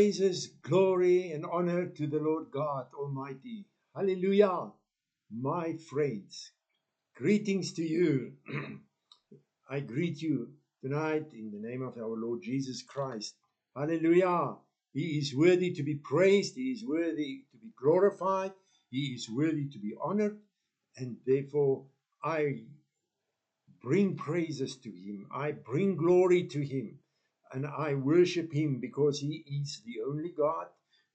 Praises, glory, and honor to the Lord God Almighty. Hallelujah. My friends, greetings to you. I greet you tonight in the name of our Lord Jesus Christ. Hallelujah. He is worthy to be praised. He is worthy to be glorified. He is worthy to be honored. And therefore, I bring praises to him. I bring glory to him. And I worship him because he is the only God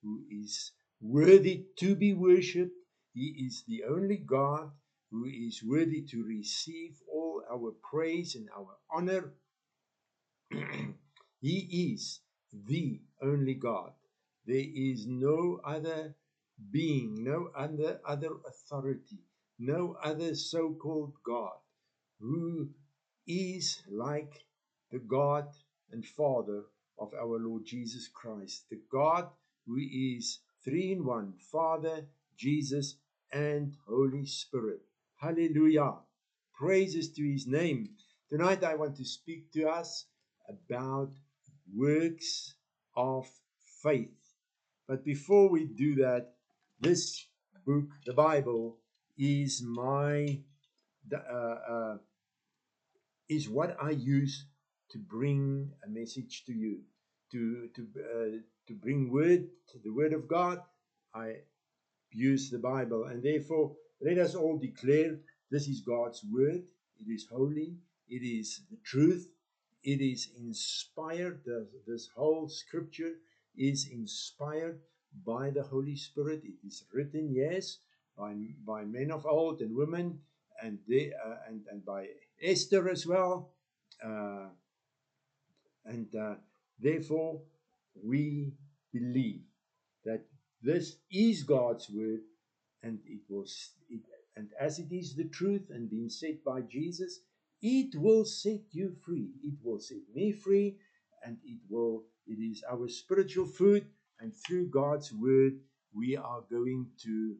who is worthy to be worshipped. He is the only God who is worthy to receive all our praise and our honor. He is the only God. There is no other being, no other authority, no other so-called God who is like the God and Father of our Lord Jesus Christ, the God who is three in one, Father, Jesus, and Holy Spirit. Hallelujah. Praises to his name. Tonight I want to speak to us about works of faith. But before we do that, this book, the Bible, is is what I use to bring a message to you, to bring the word of God. I use the Bible, and therefore let us all declare this is God's word. It is holy. It is the truth. It is inspired. This whole scripture is inspired by the Holy Spirit. It is written, yes, by men of old and women, and by Esther as well. Therefore, we believe that this is God's word, and and as it is the truth and being said by Jesus, it will set you free. It will set me free, and it is our spiritual food, and through God's word we are going to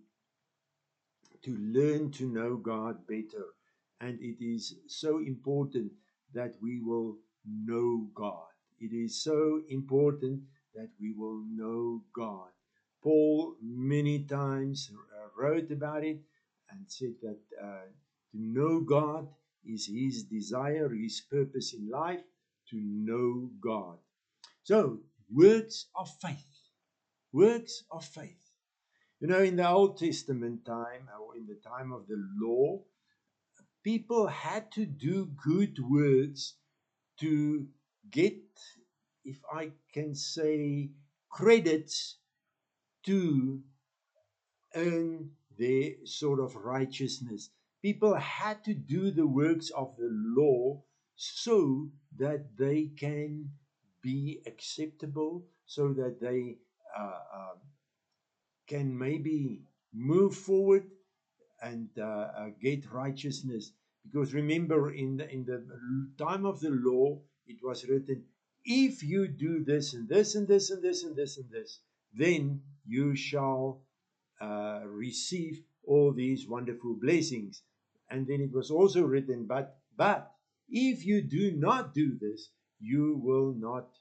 learn to know God better. And it is so important that we will know God. It is so important that we will know God. Paul many times wrote about it and said that to know God is his desire, his purpose in life, to know God. So, works of faith. Works of faith. You know, in the Old Testament time, or in the time of the law, people had to do good works to get, if I can say, credits to earn their sort of righteousness. People had to do the works of the law so that they can be acceptable, so that they can maybe move forward and get righteousness. Because remember, in the time of the law, it was written, if you do this and this and this and this and this and this, then you shall receive all these wonderful blessings. And then it was also written, but if you do not do this, you will not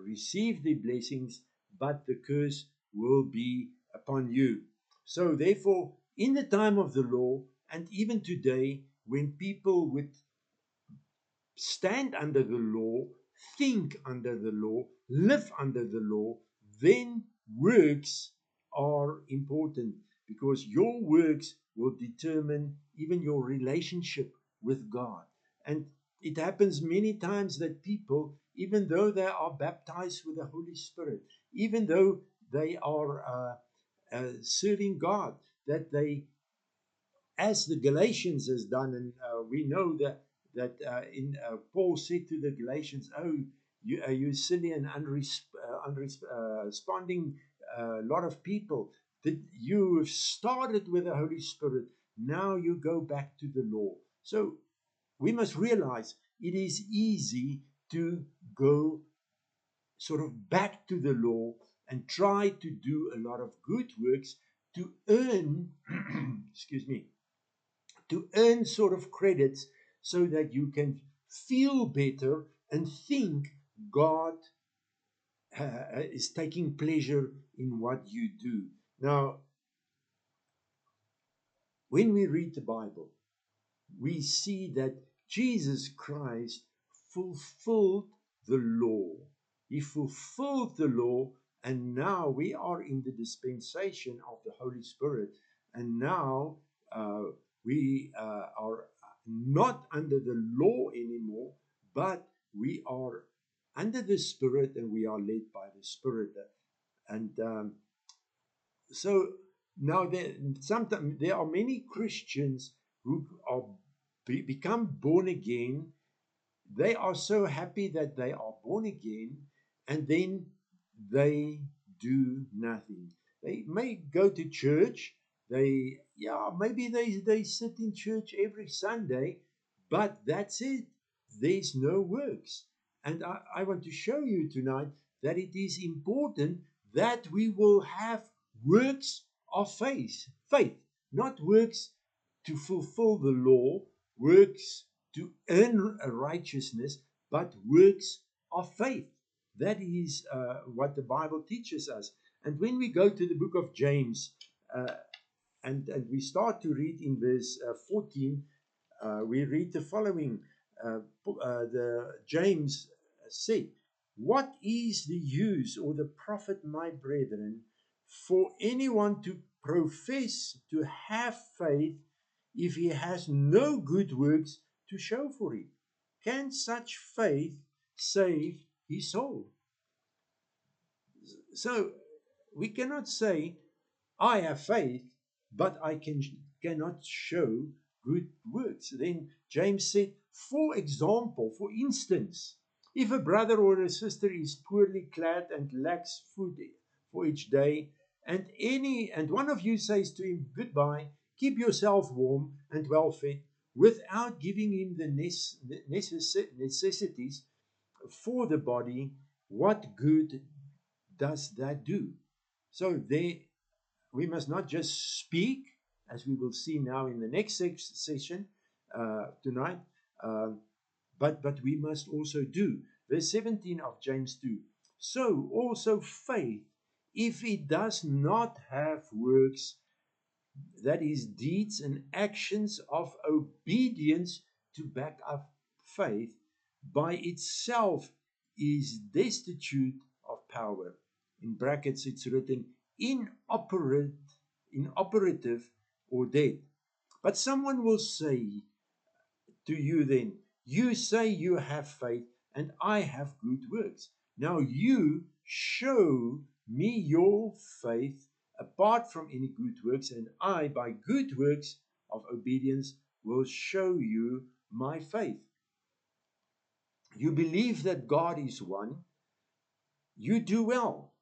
receive the blessings, but the curse will be upon you. So therefore, in the time of the law, and even today, when people would stand under the law, think under the law, live under the law, then works are important, because your works will determine even your relationship with God. And it happens many times that people, even though they are baptized with the Holy Spirit, even though they are serving God, that they, as the Galatians has done, and we know that in Paul said to the Galatians, "Oh, you silly and unresponding lot of people, that you have started with the Holy Spirit, now you go back to the law." So we must realize it is easy to go sort of back to the law and try to do a lot of good works to earn, excuse me, to earn sort of credits so that you can feel better and think God is taking pleasure in what you do. Now, when we read the Bible, we see that Jesus Christ fulfilled the law. He fulfilled the law, and now we are in the dispensation of the Holy Spirit. And now uh, we are not under the law anymore, but we are under the Spirit, and we are led by the Spirit. And so now sometimes there are many Christians who are become born again. They are so happy that they are born again, and then they do nothing. They may go to church. Maybe they sit in church every Sunday, but that's it. There's no works. And I want to show you tonight that it is important that we will have works of faith, not works to fulfill the law, works to earn a righteousness, but works of faith. That is what the Bible teaches us. And when we go to the book of James, and we start to read in verse 14, we read the following. The James said, "What is the use or the profit, my brethren, for anyone to profess to have faith if he has no good works to show for it? Can such faith save his soul?" So we cannot say, "I have faith, but I cannot show good works." Then James said, for example, for instance, if a brother or a sister is poorly clad and lacks food for each day, and one of you says to him, "Goodbye, keep yourself warm and well fed," without giving him the necessities for the body, what good does that do? So there, we must not just speak, as we will see now in the next session tonight, but we must also do. Verse 17 of James 2. So also faith, if it does not have works, that is, deeds and actions of obedience to back up faith, by itself is destitute of power. In brackets, it's written inoperative or dead. But someone will say to you then, "You say you have faith, and I have good works. Now you show me your faith apart from any good works, and I, by good works of obedience, will show you my faith." You believe that God is one. You do well.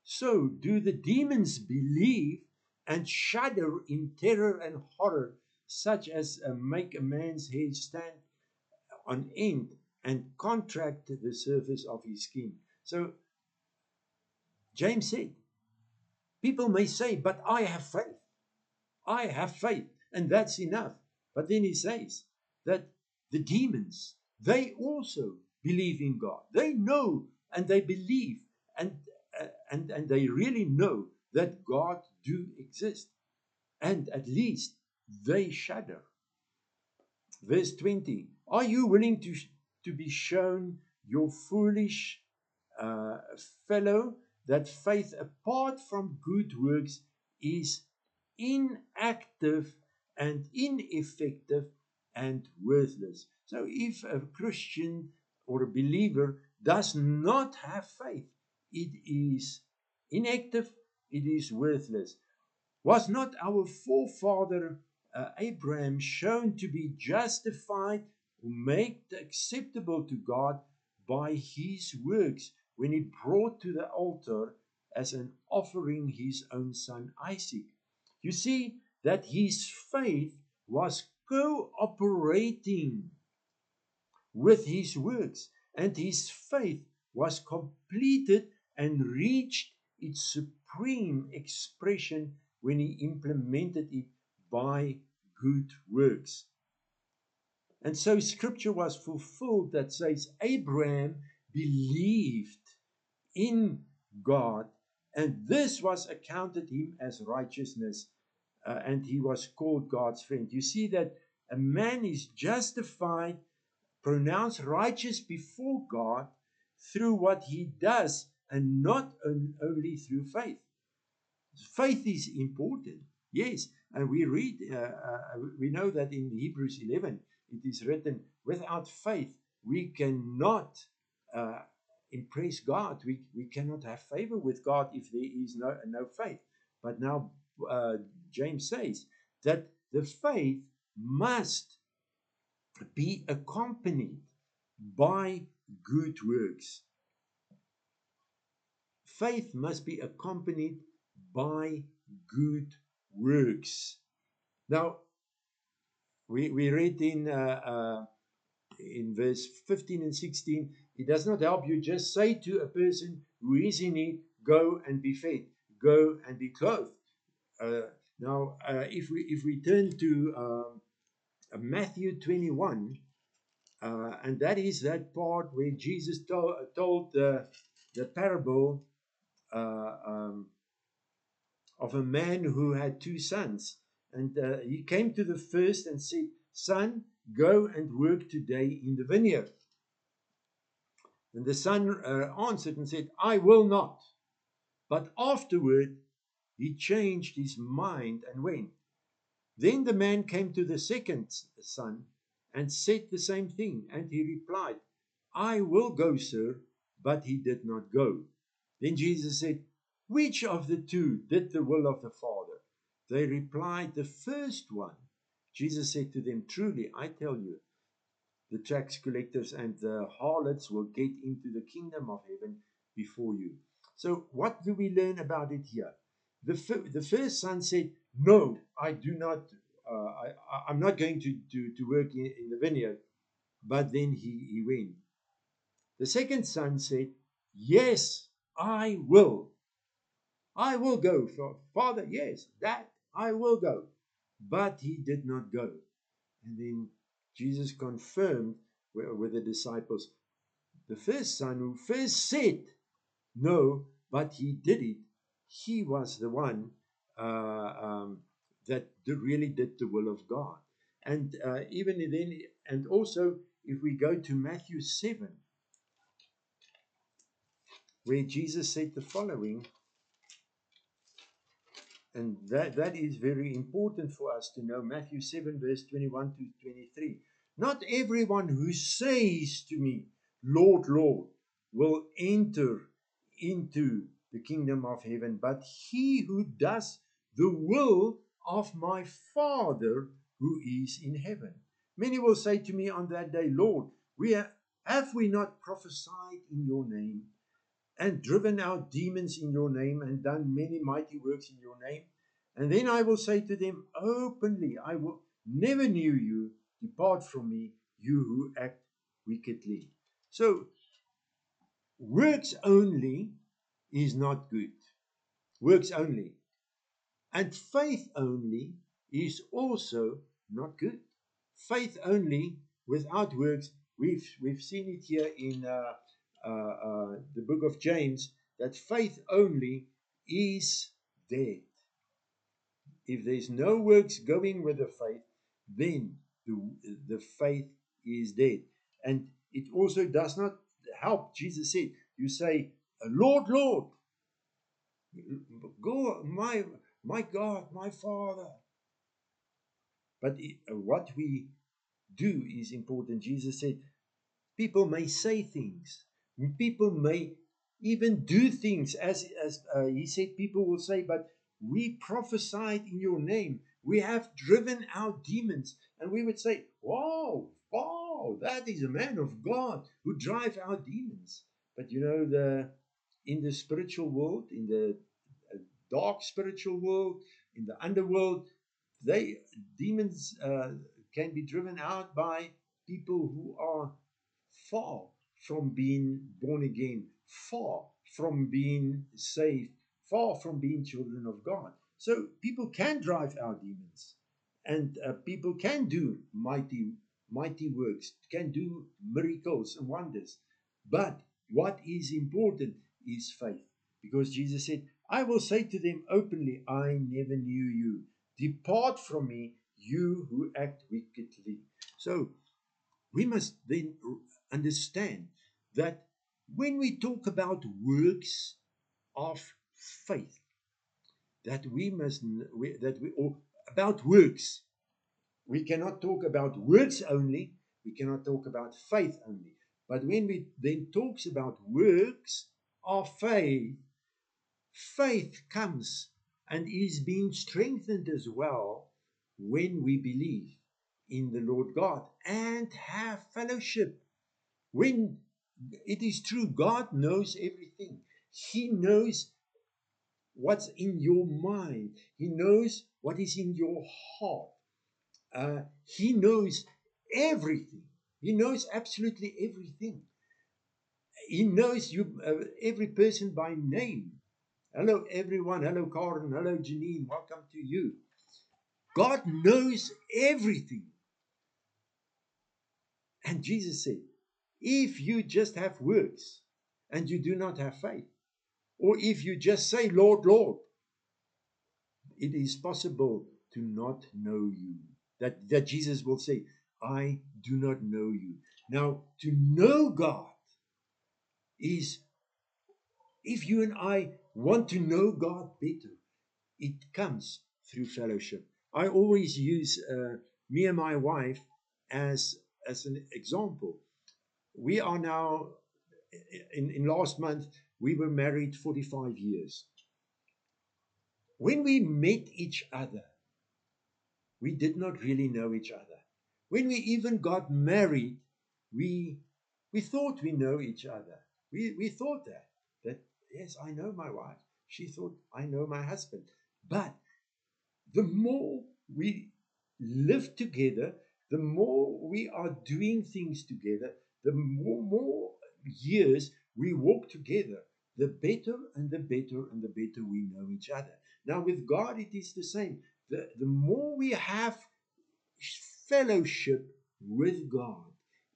So do the demons believe and shudder in terror and horror, such as make a man's hair stand on end and contract the surface of his skin. So James said, people may say, "But I have faith. I have faith, and that's enough." But then he says that the demons, they also believe in God. They know and they believe, and and they really know that God do exist, and at least they shudder. Verse 20, are you willing to be shown your foolish fellow that faith apart from good works is inactive and ineffective and worthless? So if a Christian or a believer does not have faith, it is inactive, it is worthless. Was not our forefather Abraham shown to be justified or made acceptable to God by his works when he brought to the altar as an offering his own son Isaac? You see that his faith was cooperating with his works, and his faith was completed and reached its supreme expression when he implemented it by good works. And so scripture was fulfilled that says Abraham believed in God, and this was accounted him as righteousness, and he was called God's friend. You see that a man is justified, pronounced righteous before God through what he does, and not only through faith. Faith is important, yes, and we know that in Hebrews 11 it is written, without faith we cannot uh, impress God. We cannot have favor with God if there is no faith. But now James says that the faith must be accompanied by good works. Faith must be accompanied by good works. Now, we read in verse 15 and 16, it does not help you just say to a person who is in need, go and be fed, go and be clothed. Now, if we turn to Matthew 21, and that is that part where Jesus told the parable of a man who had two sons. And he came to the first and said, son, go and work today in the vineyard. And the son answered and said, I will not. But afterward he changed his mind and went. Then the man came to the second son and said the same thing. And he replied, I will go, sir. But he did not go. Then Jesus said, which of the two did the will of the Father? They replied, the first one. Jesus said to them, truly, I tell you, the tax collectors and the harlots will get into the kingdom of heaven before you. So what do we learn about it here? The first son said, no, I do not, I'm not going to work in the vineyard. But then he went. The second son said, yes, I will. I will go, Father, yes, that I will go. But he did not go. And then Jesus confirmed with the disciples, the first son who first said no, but he did it, he was the one that really did the will of God. And even then, and also if we go to Matthew 7, where Jesus said the following, and that is very important for us to know. Matthew 7, verse 21 to 23. Not everyone who says to me, Lord, Lord, will enter into the kingdom of heaven, but he who does the will of my Father who is in heaven. Many will say to me on that day, Lord, have we not prophesied in your name, and driven out demons in your name, and done many mighty works in your name? And then I will say to them openly, I will never knew you. Depart from me, you who act wickedly. So, works only is not good. Works only. And faith only is also not good. Faith only without works, we've seen it here in the book of James, that faith only is dead. If there's no works going with the faith, then the faith is dead. And it also does not help. Jesus said, you say, Lord, Lord, go, my God, my Father. But what we do is important. Jesus said, people may say things. People may even do things. As he said, people will say, but we prophesied in your name. We have driven out demons. And we would say, wow, that is a man of God who drives out demons. But you know, in the spiritual world, in the dark spiritual world, in the underworld, demons can be driven out by people who are far from being born again, far from being saved, far from being children of God. So people can drive out demons, and people can do mighty works, can do miracles and wonders. But what is important is faith. Because Jesus said, I will say to them openly, I never knew you. Depart from me, you who act wickedly. So we must then understand that when we talk about works of faith, that we must, or about works, we cannot talk about works only, we cannot talk about faith only. But when we then talks about works of faith, faith comes and is being strengthened as well when we believe in the Lord God and have fellowship. When it is true, God knows everything. He knows what's in your mind. He knows what is in your heart. He knows everything. He knows absolutely everything. He knows you, every person by name. Hello, everyone. Hello, Karen. Hello, Janine. Welcome to you. God knows everything. And Jesus said, if you just have works and you do not have faith, or if you just say, Lord, Lord, it is possible to not know you. That Jesus will say, I do not know you. Now, to know God is, if you and I want to know God better, it comes through fellowship. I always use me and my wife as an example. We are now, in last month, we were married 45 years. When we met each other, we did not really know each other. When we even got married, we thought we know each other. We thought that yes, I know my wife. She thought I know my husband. But the more we live together, the more we are doing things together, the more years we walk together, the better and the better and the better we know each other. Now, with God, it is the same. The more we have fellowship with God,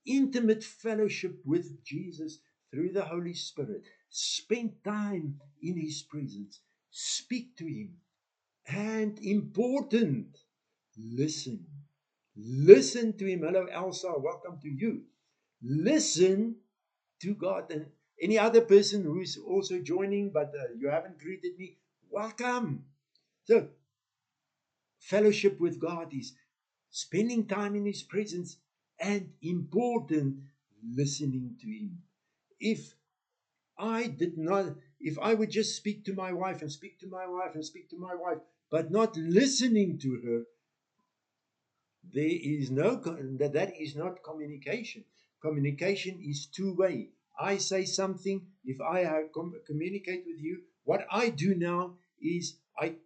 intimate fellowship with Jesus through the Holy Spirit, spend time in His presence, speak to Him, and important, listen. Listen to Him. Hello, Elsa. Welcome to you. Listen to God. And any other person who's also joining, but you haven't greeted me, welcome. So, fellowship with God is spending time in His presence and important, listening to Him. If I would just speak to my wife and speak to my wife and speak to my wife, but not listening to her, there is that is not communication. Communication is two-way. I say something. If I communicate with you, what I do now is I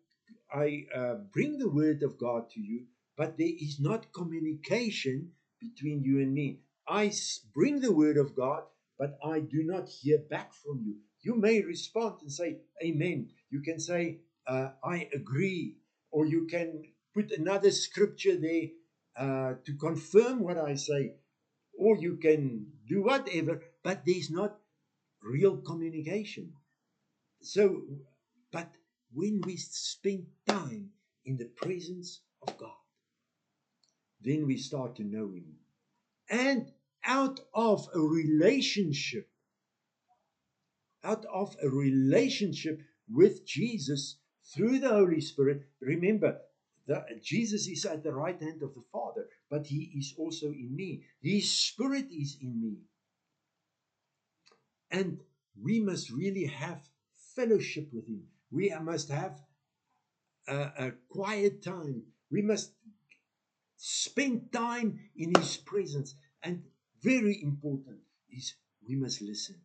bring the word of God to you, but there is not communication between you and me. I bring the word of God, but I do not hear back from you. You may respond and say, Amen. You can say, I agree. Or you can put another scripture there to confirm what I say. Or you can do whatever, but there's not real communication. So, but when we spend time in the presence of God, then we start to know Him. And out of a relationship with Jesus through the Holy Spirit, remember, Jesus is at the right hand of the Father, but He is also in me. His Spirit is in me. And we must really have fellowship with Him. We must have a quiet time. We must spend time in His presence. And very important is we must listen.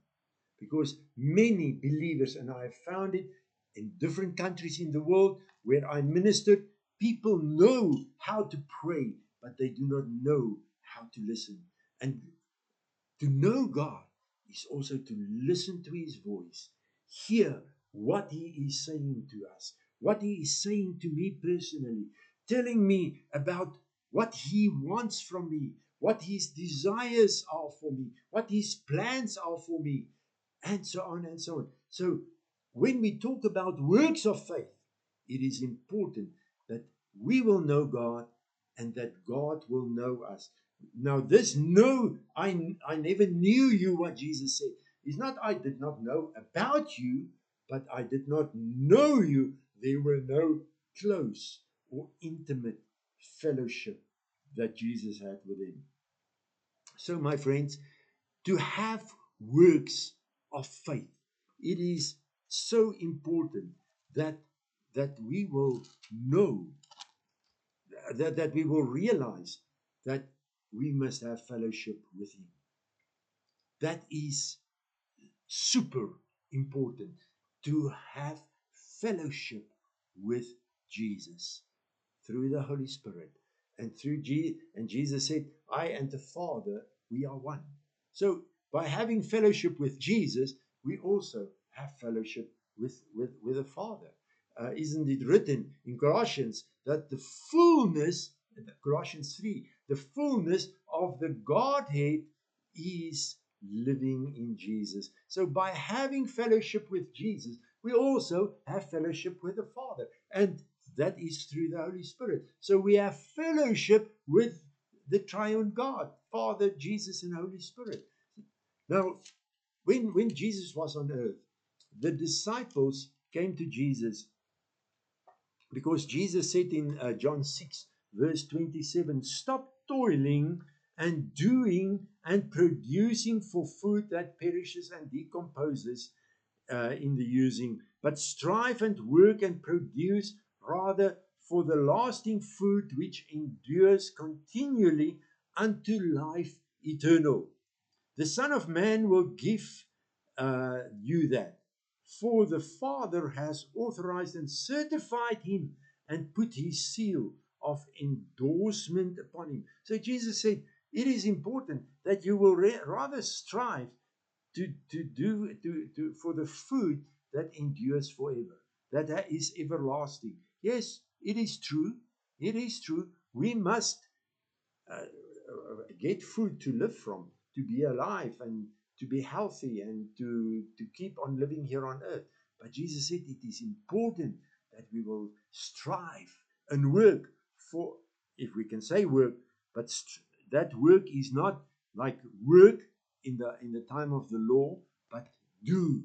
Because many believers, and I have found it in different countries in the world where I ministered, people know how to pray, but they do not know how to listen. And to know God is also to listen to His voice, hear what He is saying to us, what He is saying to me personally, telling me about what He wants from me, what His desires are for me, what His plans are for me, and so on and so on. So when we talk about works of faith, it is important that we will know God and that God will know us. Now, this know, I never knew you, what Jesus said. It's not I did not know about you, but I did not know you. There were no close or intimate fellowship that Jesus had with him. So, my friends, to have works of faith, it is so important that we will know, that we will realize that we must have fellowship with him. That is super important, to have fellowship with Jesus through the Holy Spirit and through and Jesus said, I and the Father, we are one. So by having fellowship with Jesus, we also have fellowship with the Father. Isn't it written in Colossians that the fullness, Colossians 3, the fullness of the Godhead is living in Jesus. So by having fellowship with Jesus, we also have fellowship with the Father. And that is through the Holy Spirit. So we have fellowship with the triune God, Father, Jesus, and Holy Spirit. Now, when Jesus was on earth, the disciples came to Jesus because Jesus said in John 6, verse 27, stop toiling and doing and producing for food that perishes and decomposes in the using, but strive and work and produce rather for the lasting food which endures continually unto life eternal. The Son of Man will give you that. For the Father has authorized and certified him and put his seal of endorsement upon him. So Jesus said, it is important that you will rather strive for the food that endures forever, that is everlasting. Yes, it is true. It is true. We must get food to live from, to be alive and to be healthy and to keep on living here on earth. But Jesus said it is important that we will strive and work for, if we can say work, but that work is not like work in the time of the law, but do.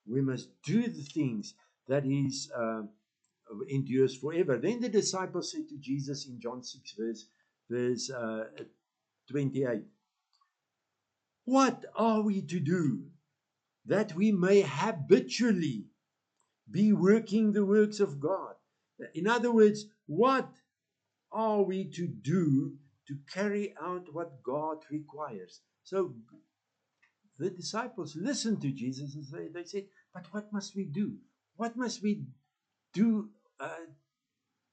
We must do the things that is endures forever. Then the disciples said to Jesus in John 6 verse 28, what are we to do that we may habitually be working the works of God? In other words, what are we to do to carry out what God requires? So the disciples listened to Jesus and they said, but what must we do? What must we do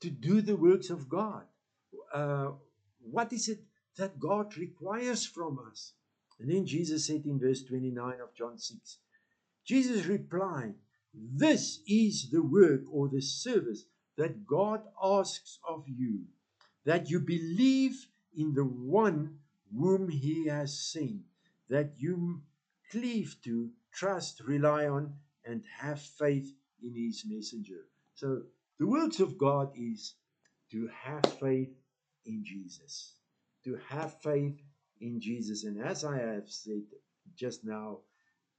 to do the works of God? What is it that God requires from us? And then Jesus said in verse 29 of John 6, Jesus replied, this is the work or the service that God asks of you, that you believe in the one whom he has sent, that you cleave to, trust, rely on, and have faith in his messenger. So the works of God is to have faith in Jesus, to have faith in Jesus. And as I have said just now,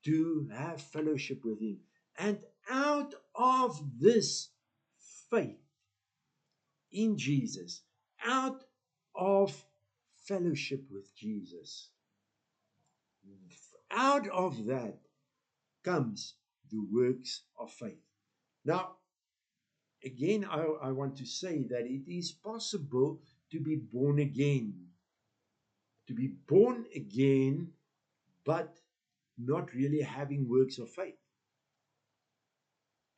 to have fellowship with him. And out of this faith in Jesus, out of fellowship with Jesus, out of that comes the works of faith. Now, again, I want to say that it is possible to be born again. To be born again, but not really having works of faith.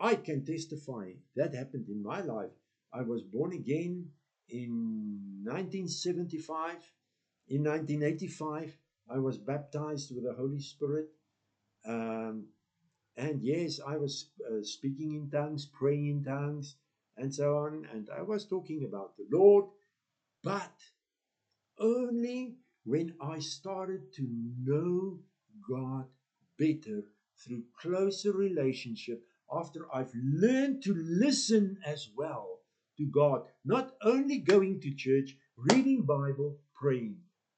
I can testify that happened in my life. I was born again in 1975. In 1985, I was baptized with the Holy Spirit. And yes, I was speaking in tongues, praying in tongues, and so on. And I was talking about the Lord, but only when I started to know God better through closer relationship, after I've learned to listen as well to God, not only going to church, reading Bible, praying.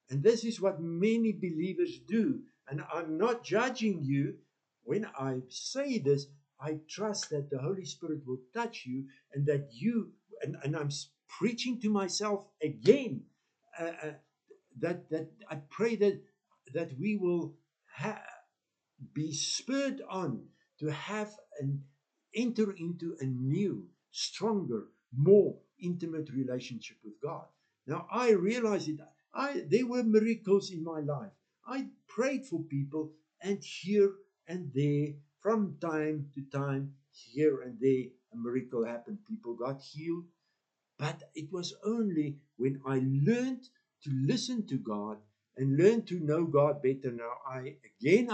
And this is what many believers do. And I'm not judging you. When I say this, I trust that the Holy Spirit will touch you, and that you, and I'm preaching to myself again, that I pray that we will be spurred on to have and enter into a new, stronger, more intimate relationship with God. Now I realize it. There were miracles in my life. I prayed for people, and here and there, from time to time, here and there, a miracle happened. People got healed. But it was only when I learned to listen to God and learn to know God better. Now, I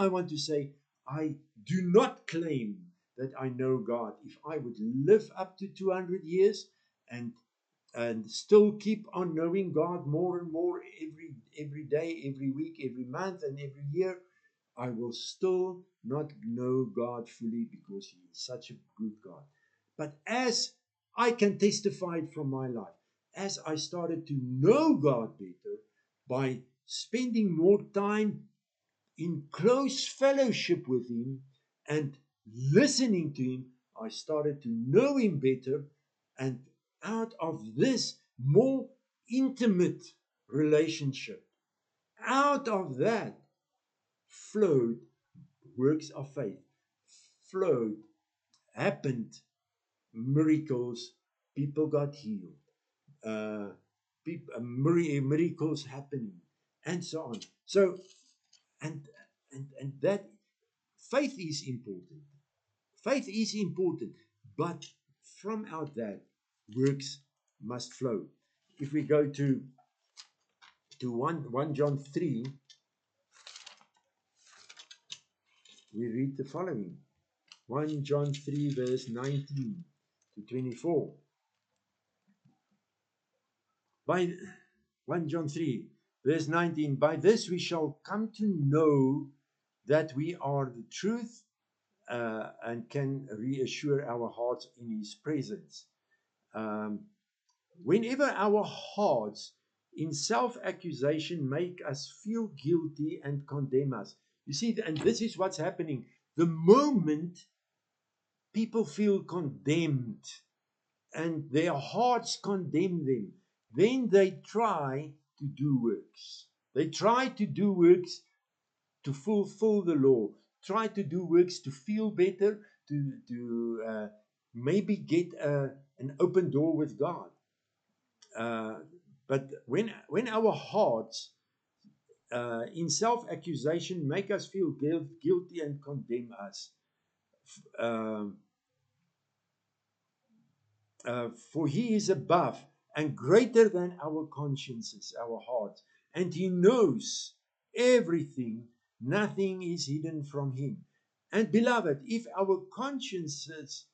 want to say, I do not claim that I know God. If I would live up to 200 years and still keep on knowing God more and more every day, every week, every month, and every year, I will still not know God fully, because He is such a good God. But as I can testify it from my life, as I started to know God better by spending more time in close fellowship with Him and listening to Him, I started to know Him better. And out of this more intimate relationship, out of that flowed works of faith, flowed, happened miracles, people got healed, uh, miracles happening, and so on. So, and that faith is important. Faith is important, but from out that, works must flow. If we go to 1 John 3, we read the following. 1 John 3, verse 19 to 24. By 1 John 3, verse 19, by this we shall come to know that we are the truth, and can reassure our hearts in His presence. Whenever our hearts in self-accusation make us feel guilty and condemn us. You see, and this is what's happening. The moment people feel condemned and their hearts condemn them, then they try to do works. They try to do works to fulfill the law, try to do works to feel better, to maybe get an open door with God. But when our hearts in self-accusation make us feel guilty and condemn us, for He is above and greater than our consciences, our hearts, and He knows everything. Nothing is hidden from Him. And beloved, if our consciences,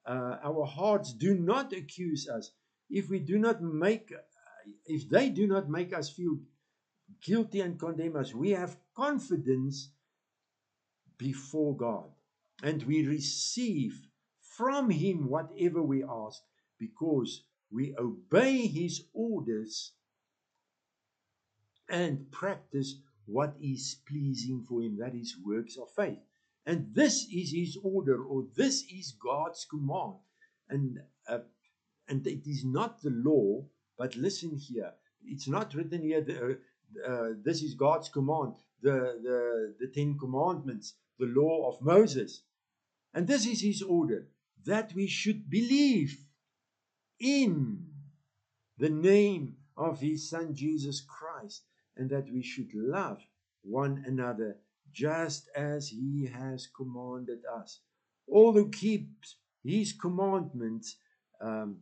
our hearts do not accuse us, if they do not make us feel guilty and condemn us, we have confidence before God, and we receive from Him whatever we ask, because we obey His orders and practice what is pleasing for Him. That is works of faith. And this is His order, or this is God's command. And it is not the law, but listen here. It's not written here, this is God's command, the 10 commandments, the law of Moses. And this is His order, that we should believe in the name of His Son Jesus Christ, and that we should love one another just as He has commanded us. All who keep His commandments, that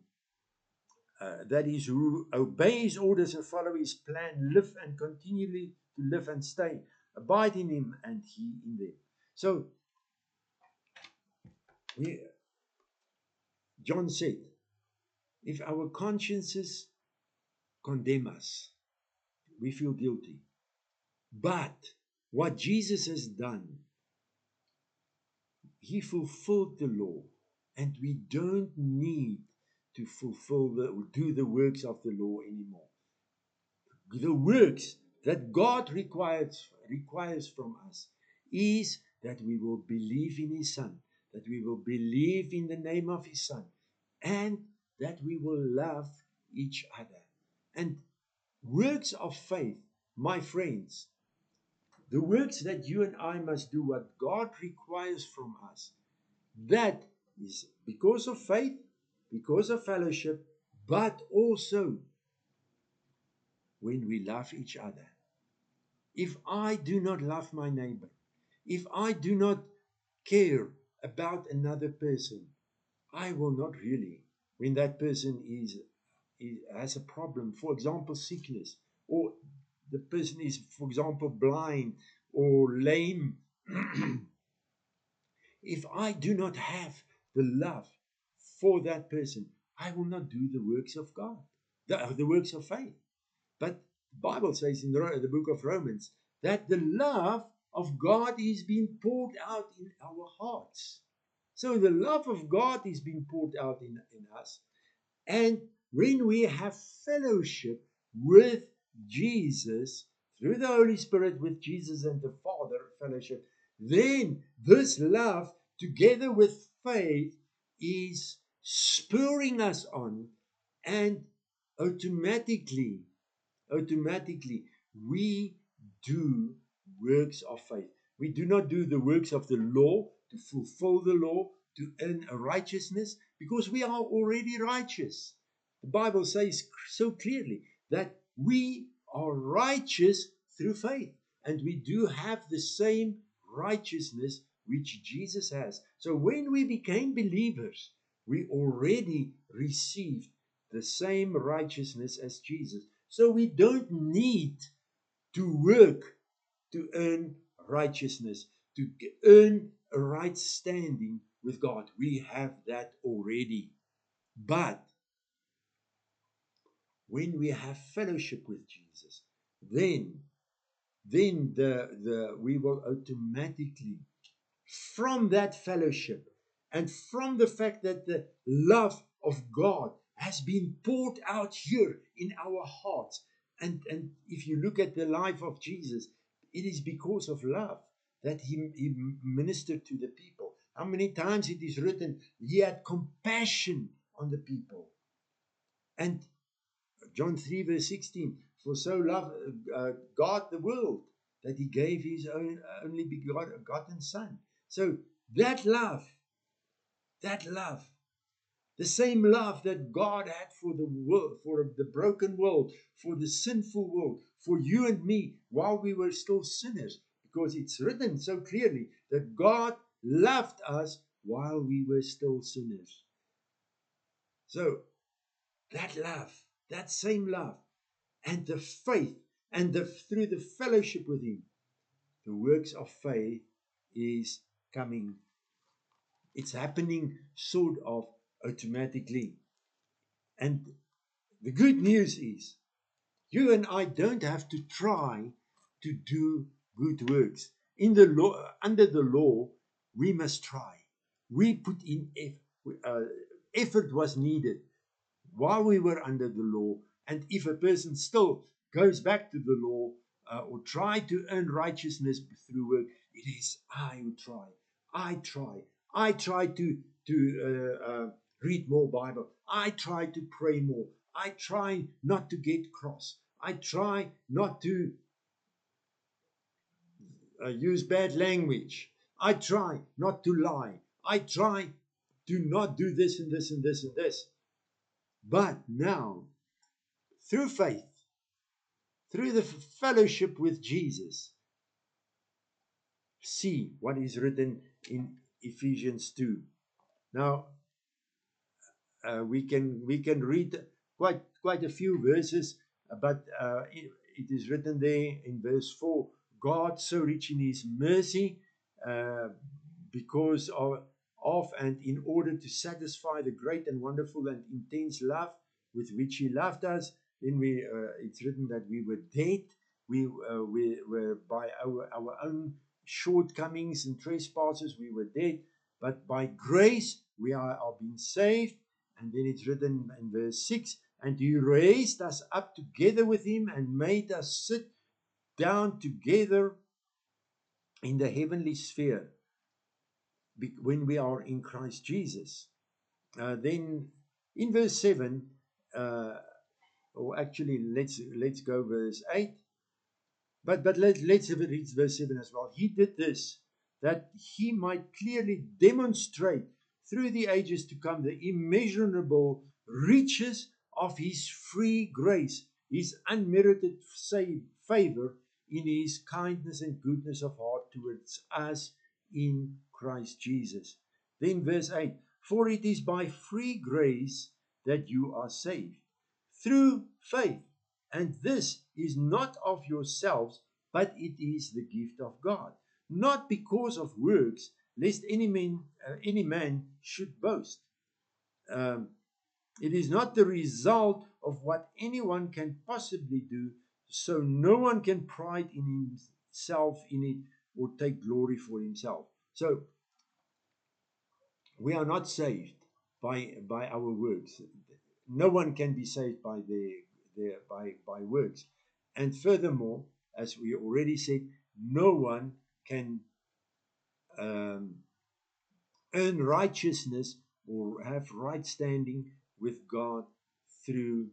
is, who obey His orders and follow His plan, live and continually to live and stay, abide in Him and He in them. So, John said, if our consciences condemn us, we feel guilty. But what Jesus has done He fulfilled the law, and we don't need to do the works of the law anymore. The works that God requires from us is that we will believe in His Son, that we will believe in the name of His Son, and that we will love each other. And works of faith, my friends, the works that you and I must do, what God requires from us, that is because of faith, because of fellowship, but also when we love each other. If I do not love my neighbor, if I do not care about another person, I will not really, when that person has a problem, for example, sickness, or the person is, for example, blind or lame, if I do not have the love for that person, I will not do the works of God, the works of faith. But the Bible says in the book of Romans that the love of God is being poured out in our hearts. So the love of God is being poured out in us. And when we have fellowship with Jesus, through the Holy Spirit, with Jesus and the Father, fellowship, then this love, together with faith, is spurring us on, and automatically we do works of faith. We do not do the works of the law to fulfill the law, to earn a righteousness, because we are already righteous. The Bible says so clearly that we are righteous through faith, and we do have the same righteousness which Jesus has. So when we became believers, we already received the same righteousness as Jesus. So we don't need to work to earn righteousness, to earn a right standing with God. We have that already. But when we have fellowship with Jesus, then we will automatically, from that fellowship and from the fact that the love of God has been poured out here in our hearts. And if you look at the life of Jesus, it is because of love that he ministered to the people. How many times it is written, he had compassion on the people. And John 3 verse 16, for so loved God the world that he gave his only begotten Son. So that love, the same love that God had for the world, for the broken world, for the sinful world, for you and me, while we were still sinners, because it's written so clearly that God loved us while we were still sinners. So that love, that same love, and the faith, and through the fellowship with him, the works of faith is coming. It's happening sort of automatically. And the good news is, you and I don't have to try to do good works. In the law, under the law, we must try. We put in effort was needed while we were under the law. And if a person still goes back to the law or try to earn righteousness through work, it is I who try. I try to read more Bible. I try to pray more. I try not to get cross. I try not to use bad language. I try not to lie. I try to not do this and this and this and this. But now, through faith, through the fellowship with Jesus, see what is written in Ephesians 2. Now, we can read quite a few verses, but it is written there in verse 4, God so rich in his mercy, because of and in order to satisfy the great and wonderful and intense love with which he loved us. Then it's written that we were dead. We were by our own shortcomings and trespasses, we were dead. But by grace we are being saved. And then it's written in verse 6, and he raised us up together with him and made us sit down together in the heavenly sphere when we are in Christ Jesus. Then in verse 7, or actually let's go verse 8. But let's read verse 7 as well. He did this that he might clearly demonstrate through the ages to come the immeasurable riches of his free grace, his unmerited favor in his kindness and goodness of heart towards us in Christ Jesus. Then verse 8, for it is by free grace that you are saved, through faith. And this is not of yourselves, but it is the gift of God, not because of works, lest any man should boast. It is not the result of what anyone can possibly do, so no one can pride in himself in it or take glory for himself. So we are not saved by our works. No one can be saved by by works. And furthermore, as we already said, no one can um, earn righteousness or have right standing with God through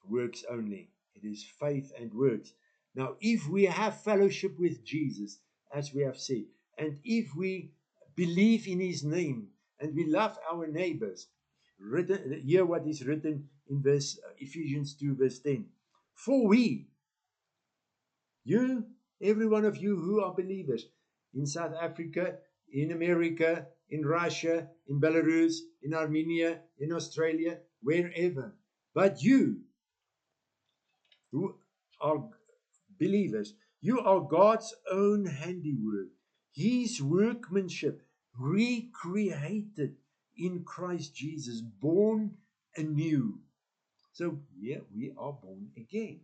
works only. It is faith and works. Now, if we have fellowship with Jesus, as we have said, and if we believe in his name and we love our neighbors, hear what is written in verse Ephesians 2 verse 10. For we, you, every one of you who are believers in South Africa, in America, in Russia, in Belarus, in Armenia, in Australia, wherever, but you who are believers, you are God's own handiwork, his workmanship, recreated in Christ Jesus, born anew. So, yeah, we are born again.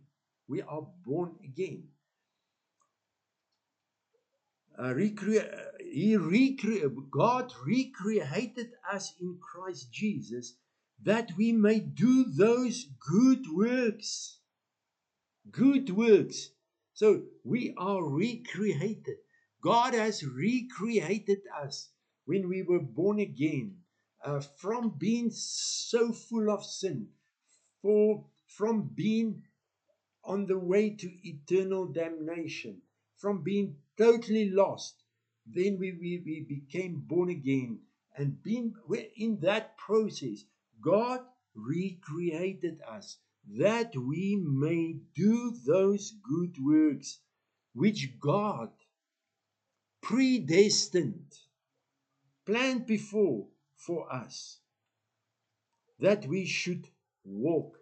We are born again. God recreated us in Christ Jesus that we may do those good works. Good works. So we are recreated. God has recreated us when we were born again, from being so full of sin, from being on the way to eternal damnation, from being totally lost. Then we became born again, and being in that process, God recreated us that we may do those good works which God predestined, planned before for us, that we should walk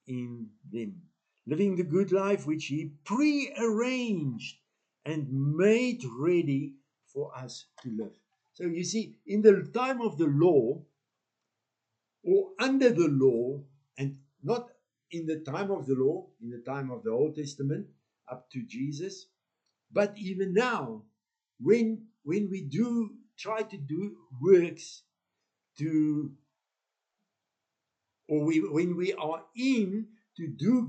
in them, living the good life which he prearranged and made ready for us to live. So you see, in the time of the law, or under the law, and not in the time of the law, in the time of the Old Testament up to Jesus, but even now, when we do try to do works to, or when we are in to do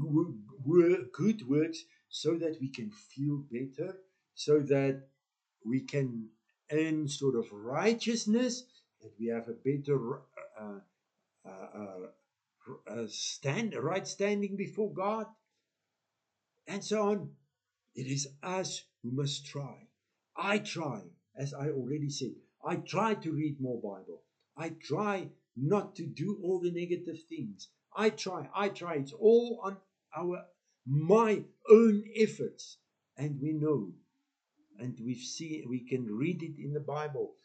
good works, so that we can feel better, so that we can earn sort of righteousness, that we have a better right standing before God, and so on. It is us who must try. I try, as I already said, I try to read more Bible. I try not to do all the negative things. I try. It's all on my own efforts. And we know, and we can read it in the Bible,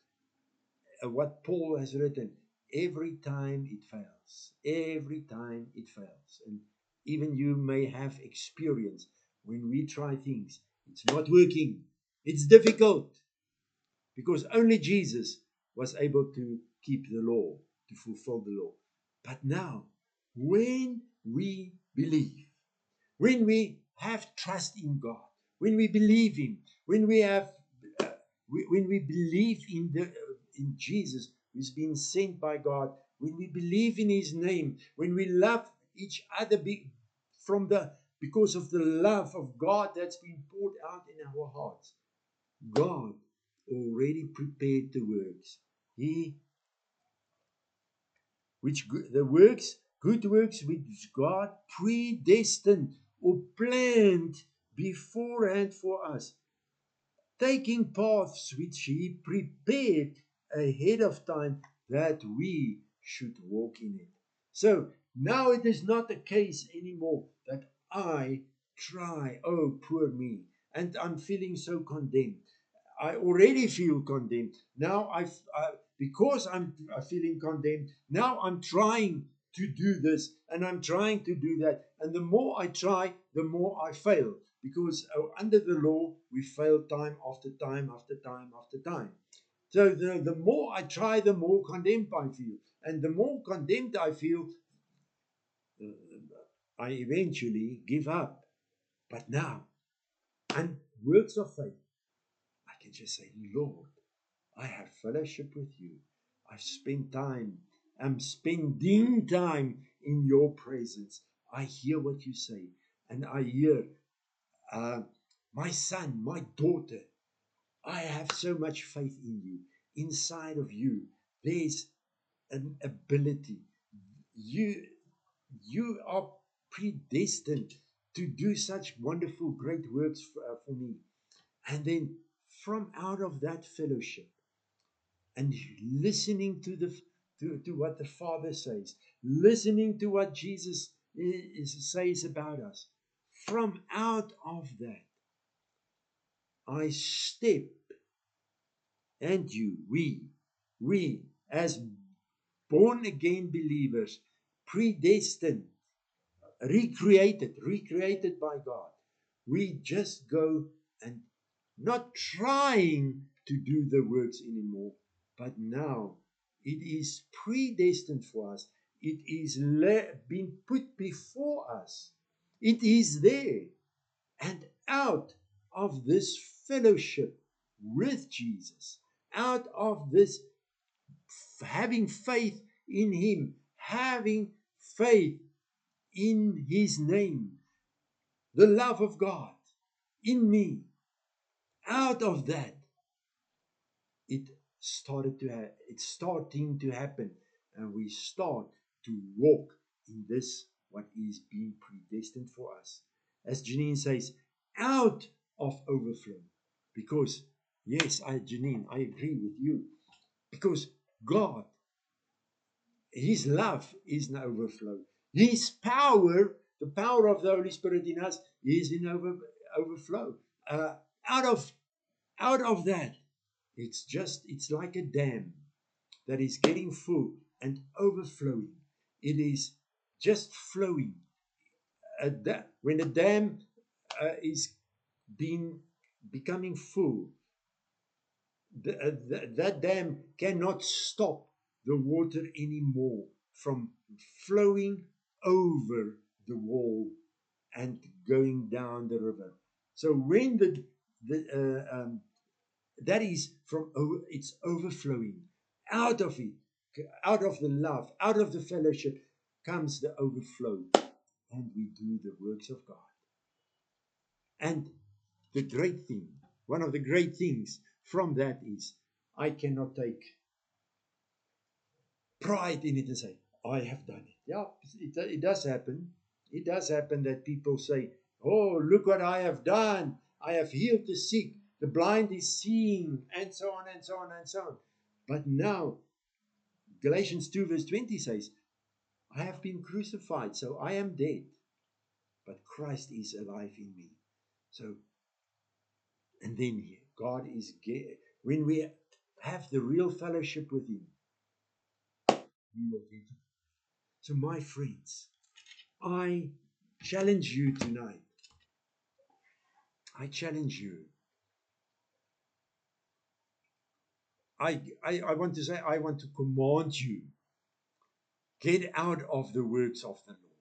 what Paul has written. Every time it fails. Every time it fails. And even you may have experience when we try things, it's not working. It's difficult, because only Jesus was able to keep the law, to fulfill the law. But now, when we believe, when we have trust in God, when we believe Him, when we have, when we believe in in Jesus, who's been sent by God, when we believe in his name, when we love each other because of the love of God that's been poured out in our hearts, God already prepared the works. Good works which God predestined or planned beforehand for us, taking paths which he prepared ahead of time that we should walk in it. So now it is not the case anymore that I try, oh, poor me, and I'm feeling so condemned. I already feel condemned. Now because I'm feeling condemned, now I'm trying to do this and I'm trying to do that. And the more I try, the more I fail. Because under the law, we fail time after time after time after time. So the more I try, the more condemned I feel. And the more condemned I feel, I eventually give up. But now, and works of faith, I can just say, Lord, I have fellowship with you. I've spent time. I'm spending time in your presence. I hear what you say. And I hear, my son, my daughter, I have so much faith in you. Inside of you, there's an ability. You are predestined to do such wonderful, great works for me. And then from out of that fellowship, and listening to what the Father says, listening to what Jesus says about us, from out of that, I step, and we as born again believers, predestined, recreated by God, we just go and not trying to do the works anymore, but now it is predestined for us. It is been put before us. It is there. And out of this fellowship with Jesus, out of this having faith in him, having faith in his name, the love of God in me, out of that, it's starting to happen, and we start to walk in this what is being predestined for us. As Janine says, out of overflow. Because yes, Janine, I agree with you. Because God, his love is in overflow. His power, the power of the Holy Spirit in us, is in overflow. Uh, out of that, it's like a dam that is getting full and overflowing. It is just flowing. When a dam is becoming full, that dam cannot stop the water anymore from flowing over the wall and going down the river. So when that is it's overflowing out of it, out of the love, out of the fellowship comes the overflow, and we do the works of God. And the great thing, one of the great things from that is, I cannot take pride in it and say, I have done it. Yeah, it does happen. It does happen that people say, oh, look what I have done. I have healed the sick. The blind is seeing, and so on and so on and so on. But now, Galatians 2 verse 20 says, I have been crucified, so I am dead, but Christ is alive in me. So, and then God is, when we have the real fellowship with him, we will get it. So my friends, I challenge you tonight. I challenge you. I want to say, I want to command you. Get out of the works of the law.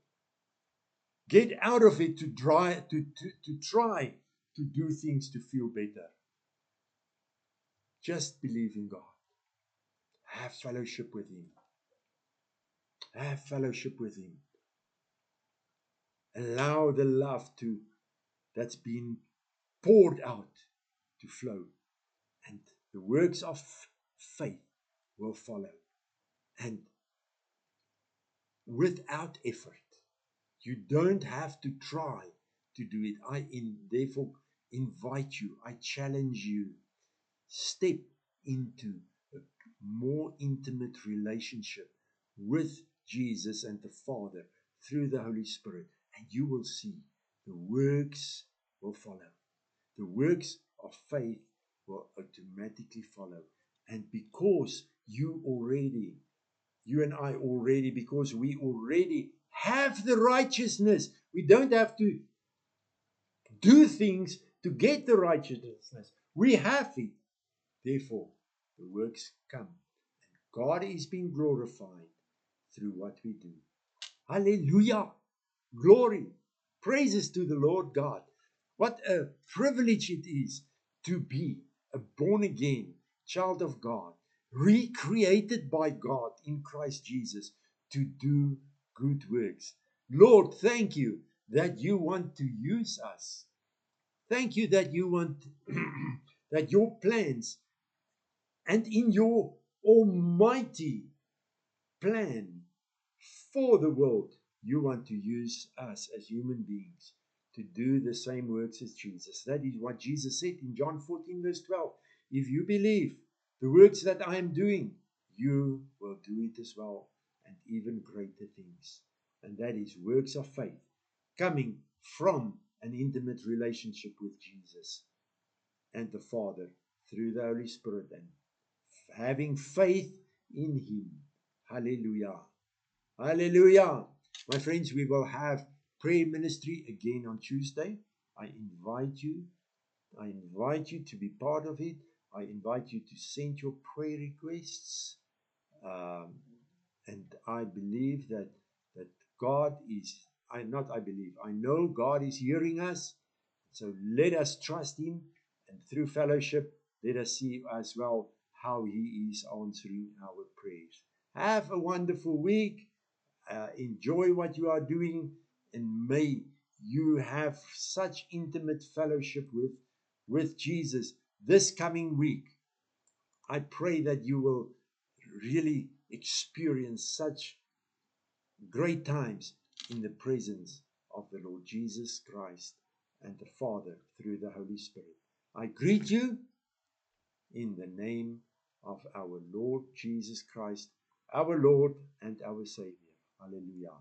Get out of it to try to do things to feel better. Just believe in God. Have fellowship with Him. Have fellowship with Him. Allow the love that's been poured out to flow. And the works of faith will follow. And without effort, you don't have to try to do it. Therefore invite you, I challenge you, step into a more intimate relationship with Jesus and the Father through the Holy Spirit, and you will see the works will follow. The works of faith will automatically follow. And because you and I already, because we already have the righteousness, we don't have to do things to get the righteousness. We have it. Therefore, the works come. And God is being glorified through what we do. Hallelujah. Glory. Praises to the Lord God. What a privilege it is to be a born again child of God, recreated by God in Christ Jesus to do good works. Lord, thank you that you want to use us. Thank you that you want that your plans and in your almighty plan for the world, you want to use us as human beings to do the same works as Jesus. That is what Jesus said in John 14, verse 12. If you believe the works that I am doing, you will do it as well, and even greater things. And that is works of faith coming from an intimate relationship with Jesus and the Father through the Holy Spirit, and having faith in Him. Hallelujah. Hallelujah. My friends, we will have prayer ministry again on Tuesday. I invite you. I invite you to be part of it. I invite you to send your prayer requests. And I believe that God is, I know God is hearing us. So let us trust Him. And through fellowship, let us see as well how He is answering our prayers. Have a wonderful week. Enjoy what you are doing, and may you have such intimate fellowship with Jesus this coming week. I pray that you will really experience such great times in the presence of the Lord Jesus Christ and the Father through the Holy Spirit. I greet you in the name of our Lord Jesus Christ, our Lord and our Savior. Hallelujah.